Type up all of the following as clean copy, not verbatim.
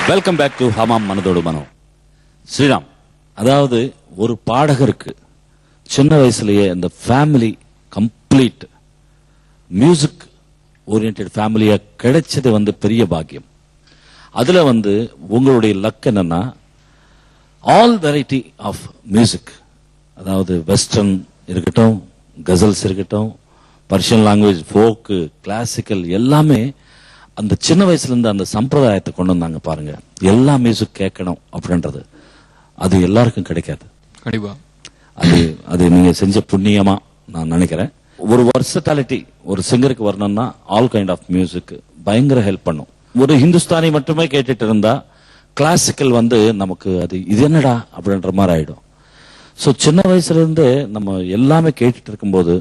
Welcome back to Hamam மனதோடு மனம். ஸ்ரீராம், அதாவது ஒரு பாடகருக்கு சின்ன வயசுலயே இந்த ஃபேமிலி கம்ப்ளீட் மியூசிக் ஓரியன்டட் ஃபேமிலியா கிடைச்சது பெரிய பாக்கியம். அதுல உங்களுடைய லக் என்னன்னா ஆல் வெரைட்டி ஆஃப் மியூசிக், அதாவது வெஸ்டர்ன் இருக்கட்டும், கசல்ஸ் இருக்கட்டும், பர்ஷியன் லாங்குவேஜ், ஃபோக்கு, கிளாசிக்கல் எல்லாமே அந்த சின்ன வயசுல இருந்து அந்த சம்பிரதாயத்தை கொண்டு வந்தாங்க பாருங்க. எல்லா மியூசிக் கேட்கணும் அப்படின்றது அது எல்லாருக்கும் கிடைக்காது. கண்டிப்பா அது நீங்க செஞ்ச புண்ணியமா நான் நினைக்கிறேன். ஒரு வர்சட்டாலிட்டி ஒரு சிங்கருக்கு வரணும்னா ஆல் கைண்ட் ஆஃப் மியூசிக் பயங்கர ஹெல்ப் பண்ணும். ஒரு ஹிந்துஸ்தானி மட்டுமே கேட்டுட்டு இருந்தா கிளாசிக்கல் நமக்கு அது இது என்னடா அப்படின்ற மாதிரி ஆயிடும். ஸோ சின்ன வயசுல இருந்து நம்ம எல்லாமே கேட்டுட்டு இருக்கும்போது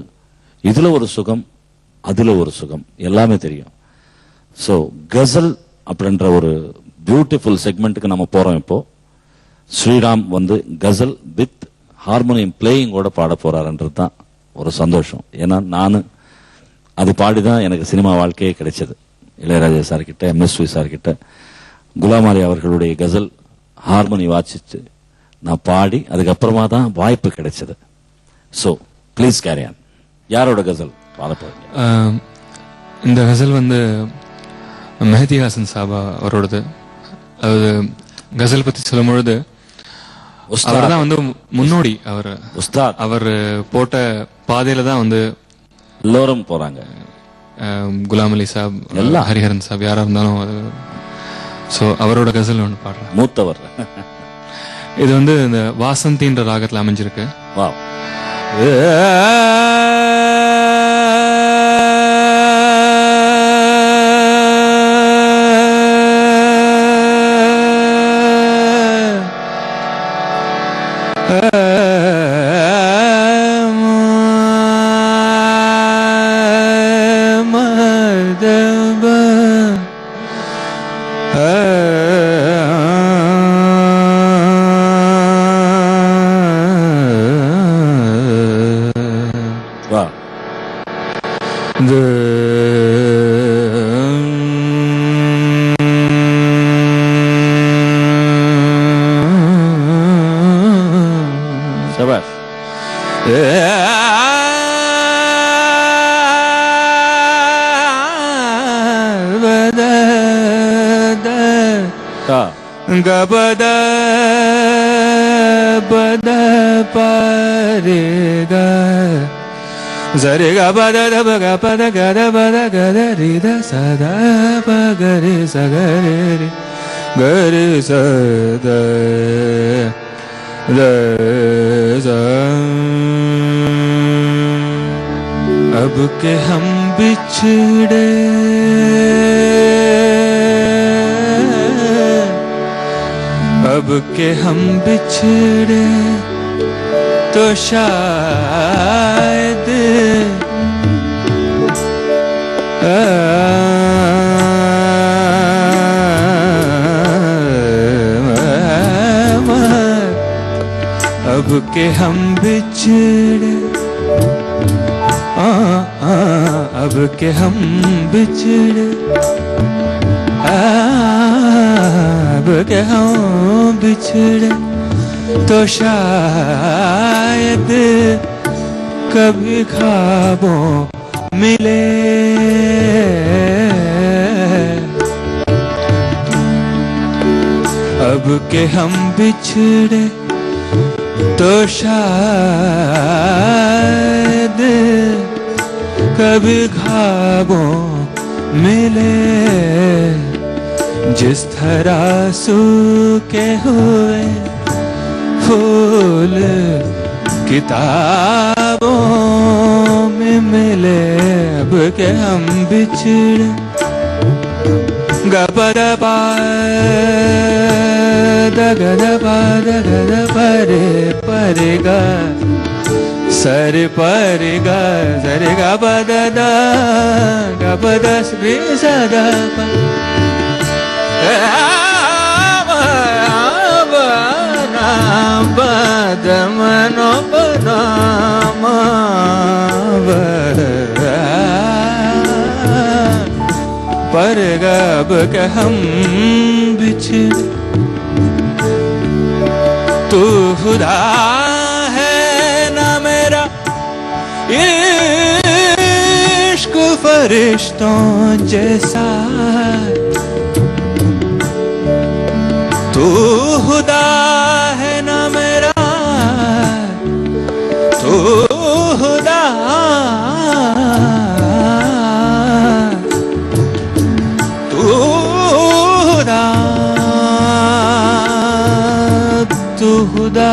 இதுல ஒரு சுகம், அதுல ஒரு சுகம், எல்லாமே தெரியும். ஸோ கசல் அப்படின்ற ஒரு பியூட்டிஃபுல் செக்மெண்ட்டுக்கு நம்ம போறோம். இப்போ ஸ்ரீராம் கசல் வித் ஹார்மோனியம் பிளேயிங்கோட பாட போறாருன்றது தான் ஒரு சந்தோஷம். ஏன்னா நான் அது பாடிதான் எனக்கு சினிமா வாழ்க்கையே கிடைச்சது. இளையராஜா சார் கிட்ட, எம்எஸ்வி சார் கிட்ட குலாம் அலி அவர்களுடைய கசல் ஹார்மோனி வாசிச்சு நான் பாடி அதுக்கப்புறமா தான் வாய்ப்பு கிடைச்சது. So please carry on. யாரோட கசல் பாட போறீங்க? இந்த கசல் மெஹதி ஹாசன் சாபா அவரோடது. அதாவது கசல் பத்தி சொல்லும் பொழுது அவர் தான் முன்னோடி. அவர் போட்ட பாதையில தான் எல்லோரும் போறாங்க. குலாம் அலி சாப், ஹரிஹரன் சாப், யாரா இருந்தாலும். சோ அவரோட கசல் ஒன்று பாடுறேன். மூத்தவர். இது இந்த வாசந்தின்ற ராகத்துல அமைஞ்சிருக்கு. வாவ். गबद बद परे ग जरे ग बद द ग पद ग द बद ग द रि द स द प ग रे स ग रे रे ग रे स द द स. अब के हम बिछड़े अब के हम बिछड़े तो शायद अब के हम बिछड़े अब के हम बिछड़े अब के हम बिछड़े तो शायद कभी ख्वाबों मिले. अब के हम बिछड़े तो शायद कभी ख्वाबों मिले. जिस तरह सूखे हुए फूल किताबों में मिले. अब के हम बिछड़े गपद पा दगद पा दगद परे परे गा सरे परे गा सरे गा पद दा गा पद श्री सदा पा बदमनो बनाम पर गब के हम बिछ बिछड़े तू खुदा है ना मेरा इश्क फरिश्तों जैसा तू खुदा है ना मेरा तू खुदा तू खुदा तू खुदा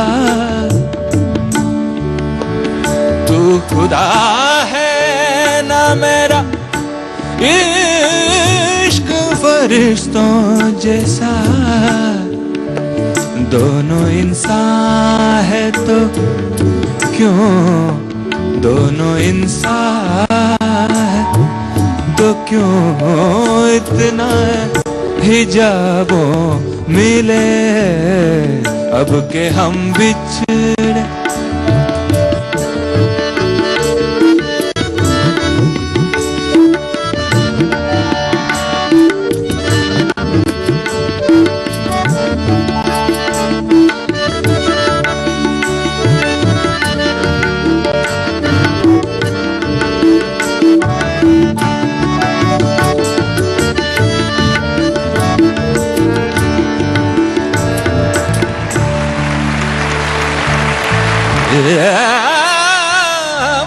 तू खुदा है ना मेरा इश्क फरिश्तों जैसा दोनों इंसान है तो क्यों दोनों इंसान है तो क्यों इतना हिजाबों मिले अब के हम बिछड़े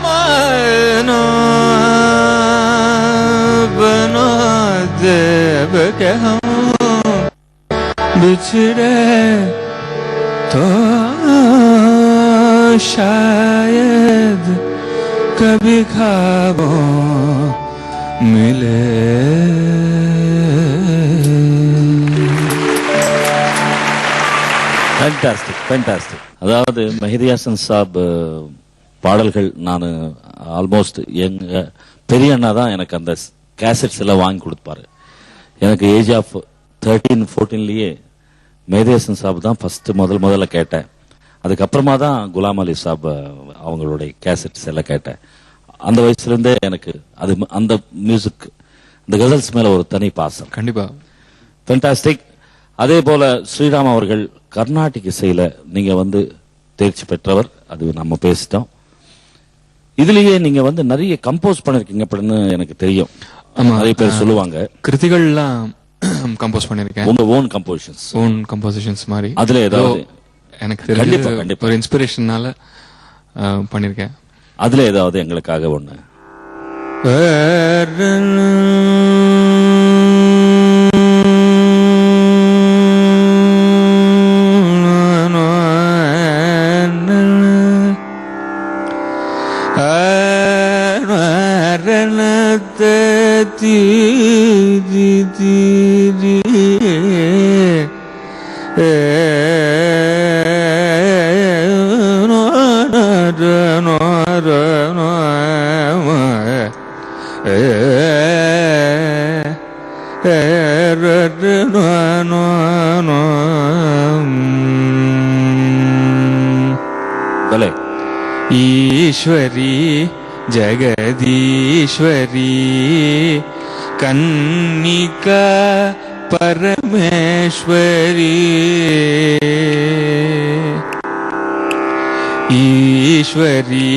मानो बनो देव के हम बिछड़े तो शायद कभी ख्वाबों मिले ஃபேண்டாஸ்டிக் ஃபேண்டாஸ்டிக். அதாவது மெஹதி ஹசன் சாப் பாடல்கள் நான் ஆல்மோஸ்ட் எங்க பெரிய அண்ணா தான் எனக்கு அந்த கேசட்ஸ் எல்லாம் வாங்கி கொடுப்பாரு. எனக்கு ஏஜ் ஆஃப் 13-14லயே மெஹதி ஹசன் சாப் தான் ஃபர்ஸ்ட் முதல்ல கேட்டேன். அதுக்கப்புறமா தான் குலாம் அலி சாப் அவங்களுடைய கேசட்ஸ் எல்லாம் கேட்டேன். அந்த வயசுல இருந்தே எனக்கு அது அந்த மியூசிக் அந்த கசல்ஸ் மேல ஒரு தனி பாசம். கண்டிப்பா ஃபேண்டாஸ்டிக். அதே போல ஸ்ரீராம் அவர்கள் கர்நாடிக் இசையில நீங்க தேர்ச்சி பெற்றவர், அது நம்ம பேசிட்டோம். இதுலயே நீங்க நிறைய கம்போஸ் பண்ணிருக்கீங்க அப்படின்னு எனக்கு தெரியும். நிறைய பேர் சொல்லுவாங்க. கிருதிகள்லாம் கம்போஸ் பண்ணிருக்கேன். உங்க ஓன் கம்போசிஷன்ஸ் மாதிரி. அதுல ஏதாவது எனக்கு தெரிஞ்ச ஒரு இன்ஸ்பிரேஷனால பண்ணிருக்கேன். அதுல ஏதாவது எங்களுக்காக ஒண்ணு भले ईश्वरी जगदीश्वरी कन्निका परमेश्वरी ईश्वरी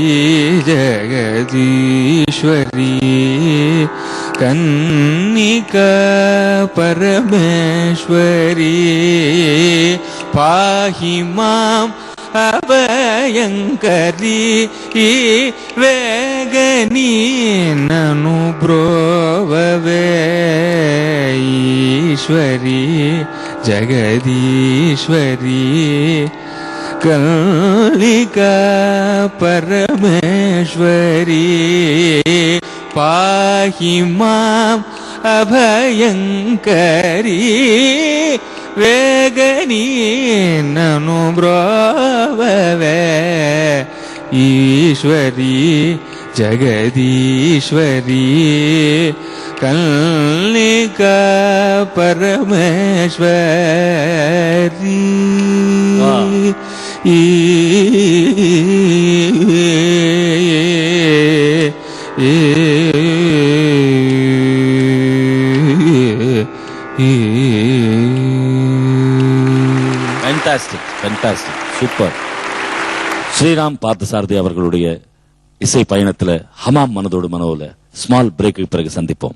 जगदीश्वरी कन्निका परमेश्वरी पाहि मां अभयंकरी वेगनी ननु ब्रोववे ईश्वरी जगदीश्वरी कन्निका परमेश्वरी पाहि मां अभयंकरी वेगनी ननु ब्रोववे ईश्वरी जगदीश्वरी कन्निका परमेश्वरी fantastic fantastic super. Sriram Parthasarathy அவர்களுடைய இசை பயணத்துல ஹமாம் மனதோடு மனோல ஸ்மால் பிரேக்கு பிறகு சந்திப்போம்.